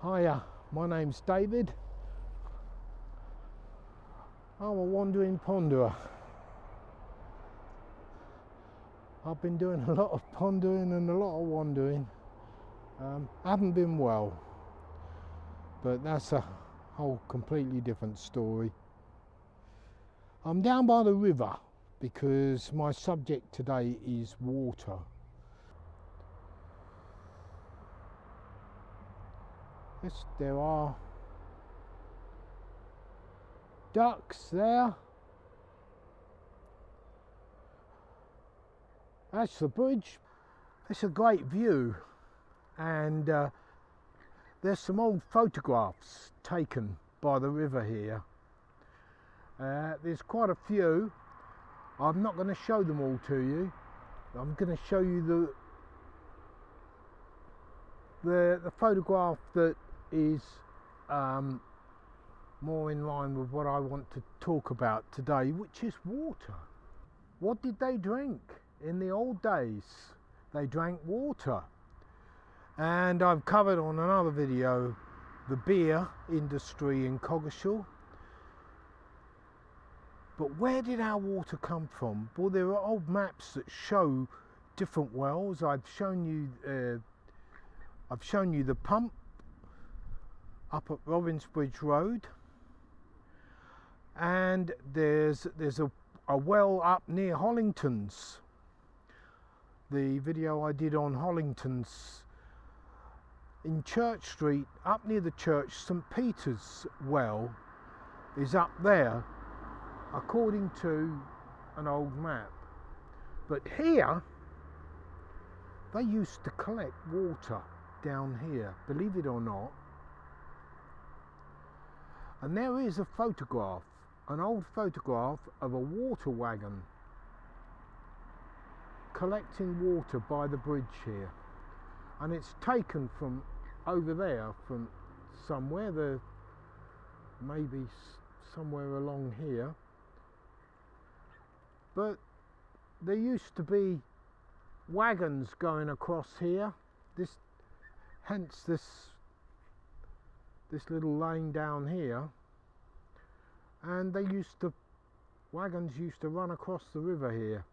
Hiya, my name's David. I'm a wandering ponderer. I've been doing a lot of pondering and a lot of wandering. I haven't been well, but that's a whole completely different story. I'm down by the river because my subject today is water. Yes, there are ducks there. That's the bridge. It's a great view, and there's some old photographs taken by the river here. There's quite a few. I'm not going to show them all to you. I'm going to show you the photograph that is more in line with what I want to talk about today, which is water. What did they drink in the old days? They drank water. And I've covered on another video the beer industry in Coggeshall. But where did our water come from? Well, there are old maps that show different wells. I've shown you the pump up at Robinsbridge Road, and there's a well up near Hollington's. The video I did on Hollington's in Church Street, up near the church, St Peter's well is up there, according to an old map. But here, they used to collect water down here, believe it or not. And there is a photograph, an old photograph of a water wagon collecting water by the bridge here. And it's taken from over there, from somewhere, maybe somewhere along here. But there used to be wagons going across here. Hence this little lane down here. And wagons used to run across the river here.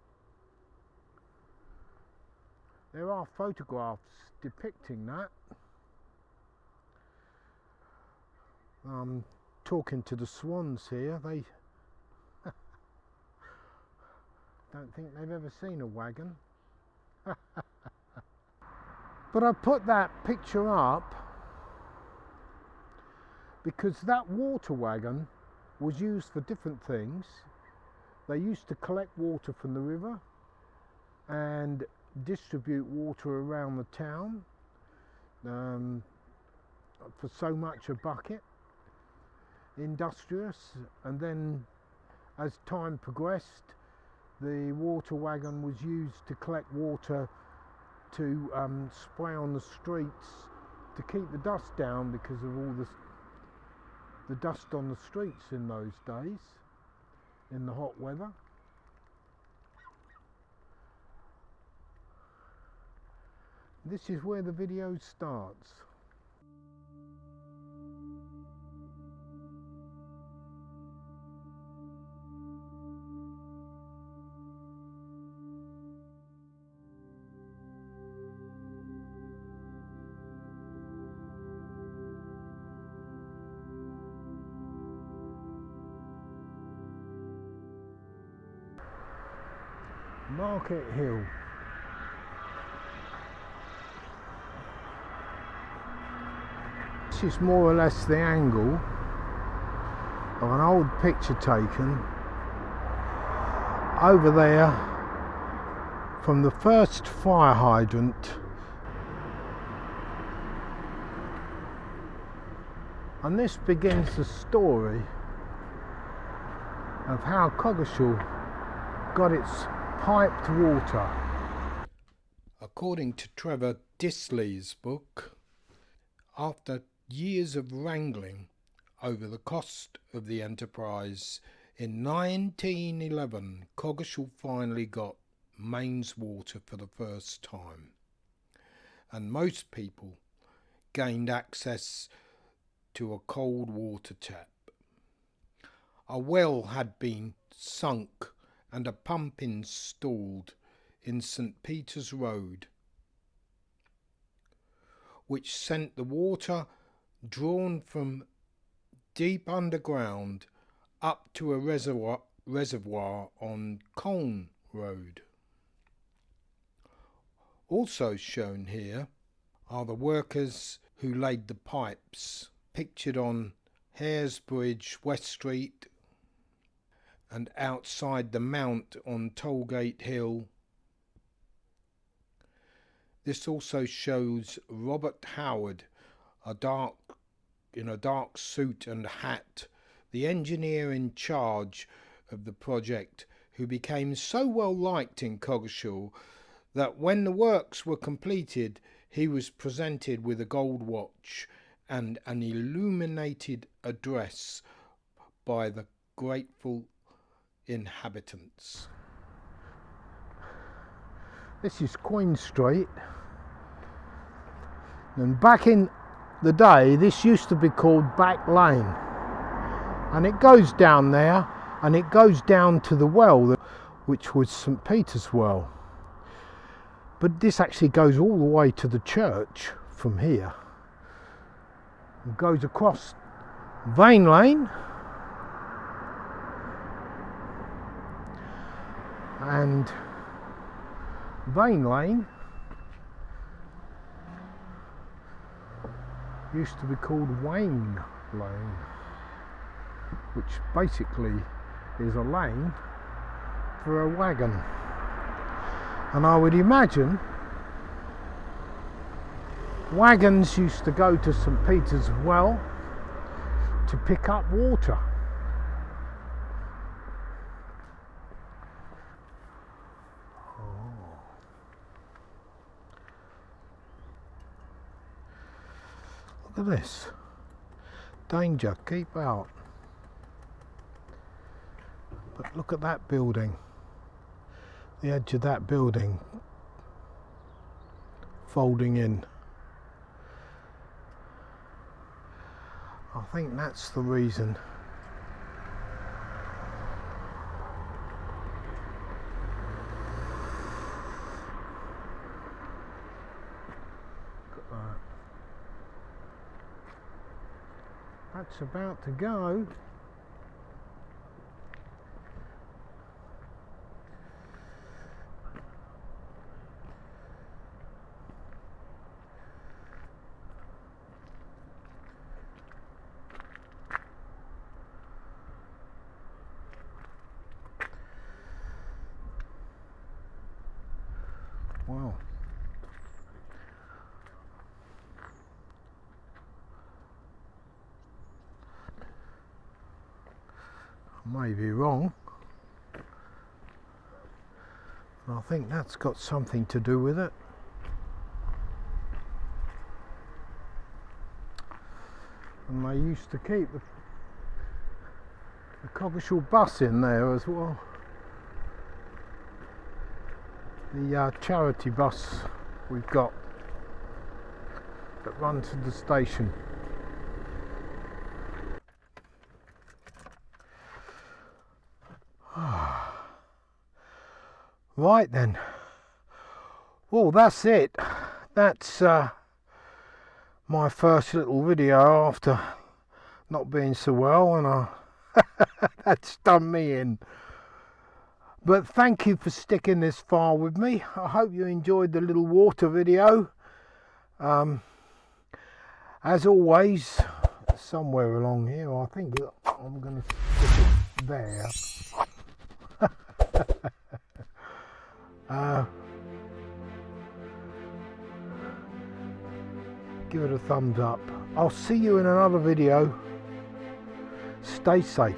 There are photographs depicting that. I'm talking to the swans here. They don't think they've ever seen a wagon. But I put that picture up because that water wagon was used for different things. They used to collect water from the river and distribute water around the town for so much a bucket, industrious. And then as time progressed, the water wagon was used to collect water to spray on the streets to keep the dust down, because of all the dust on the streets in those days, in the hot weather. This is where the video starts. Market Hill. This is more or less the angle of an old picture taken over there from the first fire hydrant, and this begins the story of how Coggeshall got its piped water. According to Trevor Disley's book, after years of wrangling over the cost of the enterprise, in 1911 Coggeshall finally got mains water for the first time, and most people gained access to a cold water tap. A well had been sunk and a pump installed in St. Peter's Road, which sent the water drawn from deep underground up to a reservoir on Colne Road. Also shown here are the workers who laid the pipes, pictured on Hares Bridge, West Street, and outside the Mount on Tollgate Hill. This also shows Robert Howard, in a dark suit and hat, the engineer in charge of the project, who became so well liked in Coggeshall that when the works were completed, he was presented with a gold watch and an illuminated address by the grateful inhabitants. This is Queen Street, and back in the day this used to be called Back Lane, and it goes down there and it goes down to the well, which was St. Peter's Well, but this actually goes all the way to the church from here. It goes across Vane Lane and Vane Lane used to be called Wayne Lane, which basically is a lane for a wagon. And I would imagine wagons used to go to St. Peter's Well to pick up water. Look at this. Danger, keep out. But look at that building. The edge of that building folding in. I think that's the reason. Look at that. That's about to go. Wow. I may be wrong. I think that's got something to do with it. And they used to keep the Coggeshall bus in there as well. The charity bus we've got that runs to the station. Right then, well that's it. That's my first little video after not being so well, and that's done me in. But thank you for sticking this far with me. I hope you enjoyed the little water video. As always, somewhere along here, I think I'm going to stick it there. Give it a thumbs up. I'll see you in another video. Stay safe.